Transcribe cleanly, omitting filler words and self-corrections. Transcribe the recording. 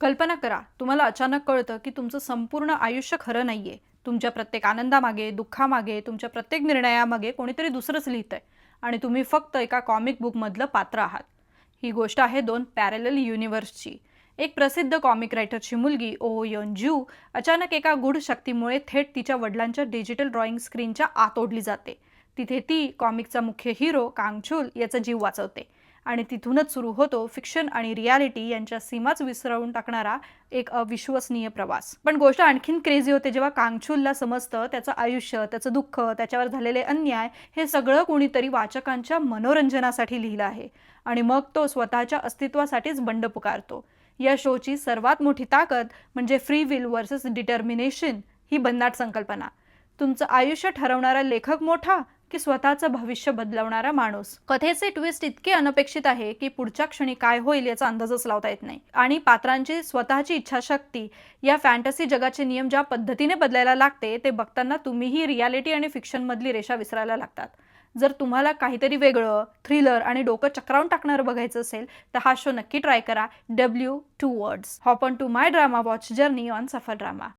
कल्पना करा, तुम्हाला अचानक कळतं की तुमचं संपूर्ण आयुष्य खरं नाहीये. तुमच्या प्रत्येक आनंदामागे, दुःखामागे, तुमच्या प्रत्येक निर्णयामागे कोणीतरी दुसरंच लिहितंय आणि तुम्ही फक्त एका कॉमिक बुकमधलं पात्र आहात. ही गोष्ट आहे दोन पॅरलल युनिव्हर्सची. एक प्रसिद्ध कॉमिक रायटरची मुलगी ओ योन जू अचानक एका गूढ शक्तीमुळे थेट तिच्या वडिलांच्या डिजिटल ड्रॉइंग स्क्रीनच्या आत ओढली जाते. तिथे ती कॉमिकचा मुख्य हिरो कांगचुल याचा जीव वाचवते आणि तिथूनच सुरू होतो फिक्शन आणि रियालिटी यांच्या सीमाच विसरवून टाकणारा एक अविश्वसनीय प्रवास. पण गोष्ट आणखीन क्रेझी होते जेव्हा कांगचुलला समजतं त्याचं आयुष्य, त्याचं दुःख, त्याच्यावर झालेले अन्याय हे सगळं कोणीतरी वाचकांच्या मनोरंजनासाठी लिहिलं आहे आणि मग तो स्वतःच्या अस्तित्वासाठीच बंड पुकारतो. या शोची सर्वात मोठी ताकद म्हणजे फ्री विल वर्सेस डिटर्मिनेशन ही भन्नाट संकल्पना. तुमचं आयुष्य ठरवणारा लेखक मोठा की स्वतःचं भविष्य बदलवणारा माणूस. कथेचे ट्विस्ट इतके अनपेक्षित आहे की पुढच्या क्षणी काय होईल याचा अंदाजच लावता येत नाही आणि पात्रांची स्वतःची इच्छाशक्ती या फॅन्टसी जगाचे नियम ज्या पद्धतीने बदलायला लागते ते बघताना तुम्हीही रियालिटी आणि फिक्शन मधली रेषा विसरायला लागतात. जर तुम्हाला काहीतरी वेगळं, थ्रिलर आणि डोकं चक्रावून टाकणारं बघायचं असेल तर हा शो नक्की ट्राय करा. W2 words. Hop on to my drama watch journey on Safar drama.